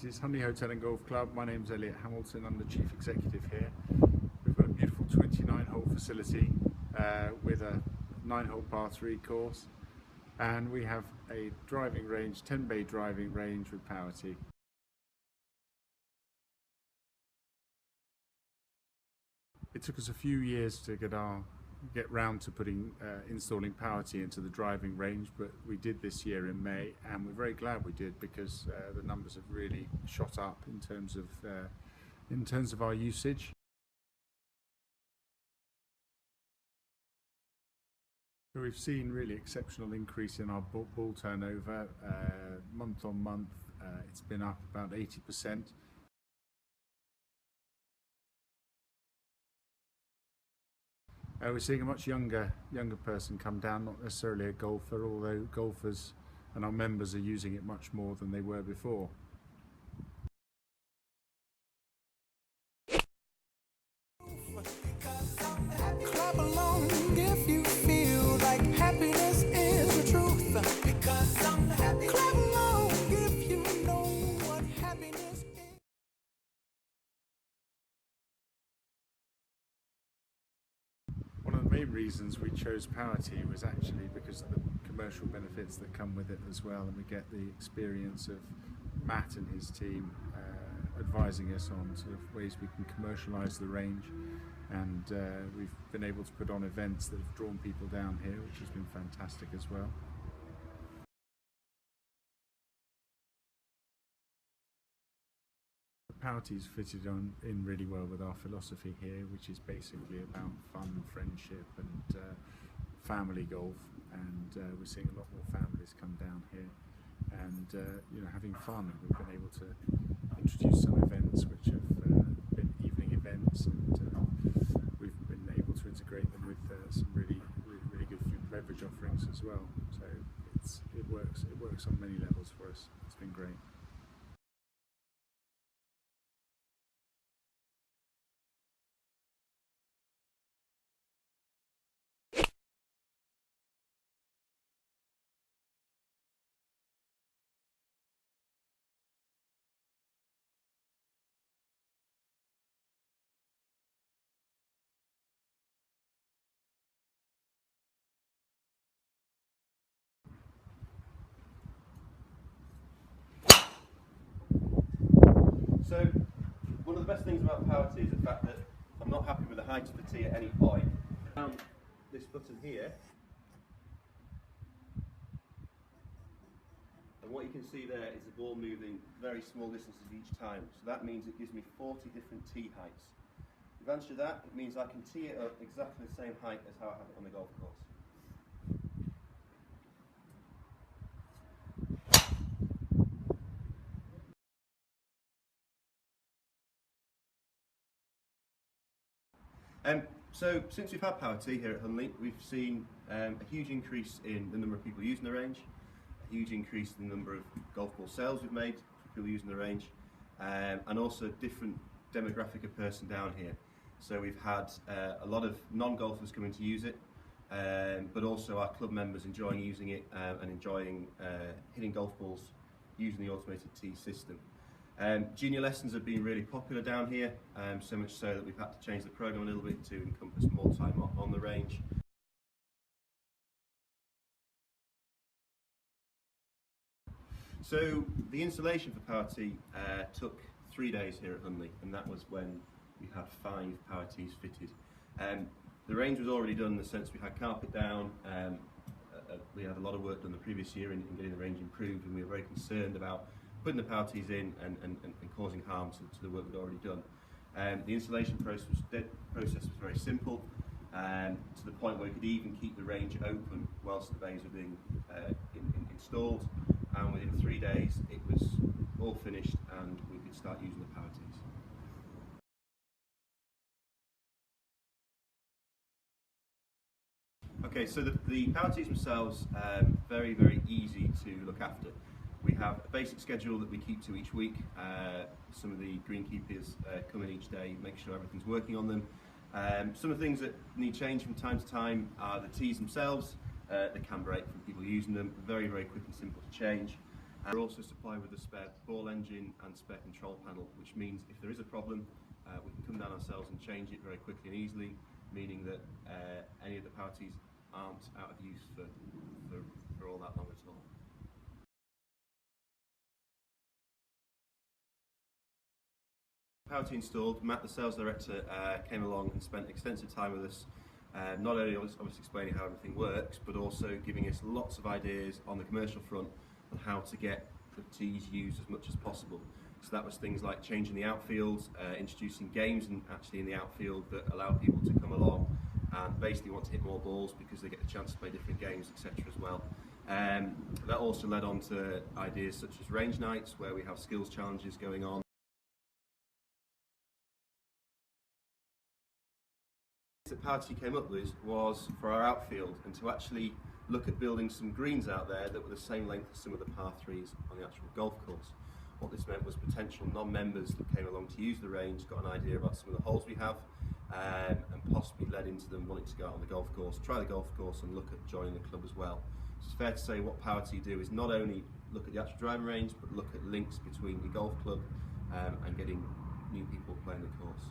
This is Hunley Hotel Golf Club. My name's Elliot Hamilton. I'm the Chief Executive here. We've got a beautiful 29-hole facility with a 9-hole par 3 course, and we have a driving range, 10-bay driving range with power tee. It took us a few years to get round to installing power tee into the driving range, but we did this year in May, and we're very glad we did because the numbers have really shot up in terms of our usage. So we've seen really exceptional increase in our ball turnover month on month. It's been up about 80%. We're seeing a much younger person come down, not necessarily a golfer, although golfers and our members are using it much more than they were before. Clap along if you feel like happiness is the truth. Because I'm happy. Clap along if you know what happiness is. One of the main reasons we chose power tee was actually because of the commercial benefits that come with it as well, and we get the experience of Matt and his team advising us on sort of ways we can commercialise the range, and we've been able to put on events that have drawn people down here, which has been fantastic as well. Power tee's fitted in really well with our philosophy here, which is basically about fun, friendship and family golf, and we're seeing a lot more families come down here and having fun. We've been able to introduce some events which have been evening events, and we've been able to integrate them with some really good food and beverage offerings as well. So it works on many levels for us. It's been great. So, one of the best things about power tee is the fact that I'm not happy with the height of the tee at any point. This button here, and what you can see there is the ball moving very small distances each time. So that means it gives me 40 different tee heights. If I answer that, it means I can tee it up exactly the same height as how I have it on the golf course. So since we've had power tee here at Hunley, we've seen a huge increase in the number of people using the range, a huge increase in the number of golf ball sales we've made for people using the range, and also different demographic of person down here. So we've had a lot of non-golfers coming to use it, but also our club members enjoying using it and enjoying hitting golf balls using the automated tee system. Junior lessons have been really popular down here, so much so that we've had to change the programme a little bit to encompass more time on the range. So the installation for power tee took 3 days here at Hunley, and that was when we had 5 power tees fitted. The range was already done in the sense we had carpet down. We had a lot of work done the previous year in getting the range improved, and we were very concerned about putting the power tees in and causing harm to the work we'd already done. The installation process was very simple, to the point where we could even keep the range open whilst the bays were being installed, and within 3 days it was all finished and we could start using the power tees. Okay, so the power tees themselves are very easy to look after. We have a basic schedule that we keep to each week. Some of the greenkeepers come in each day, make sure everything's working on them. Some of the things that need change from time to time are the tees themselves. They can break from people using them, very quick and simple to change. And we're also supplied with a spare ball engine and spare control panel, which means if there is a problem, we can come down ourselves and change it very quickly and easily, meaning that any of the power tees aren't out of use for all that long at all. Power tee installed, Matt, the sales director, came along and spent extensive time with us, not only obviously explaining how everything works, but also giving us lots of ideas on the commercial front on how to get the tees used as much as possible. So that was things like changing the outfield, introducing games actually in the outfield that allow people to come along and basically want to hit more balls because they get the chance to play different games, etc. as well. That also led on to ideas such as range nights, where we have skills challenges going on. That Power Tee came up with was for our outfield, and to actually look at building some greens out there that were the same length as some of the par 3s on the actual golf course. What this meant was potential non-members that came along to use the range got an idea about some of the holes we have, and possibly led into them wanting to go out on the golf course, try the golf course and look at joining the club as well. So it's fair to say what Power Tee do is not only look at the actual driving range, but look at links between the golf club and getting new people playing the course.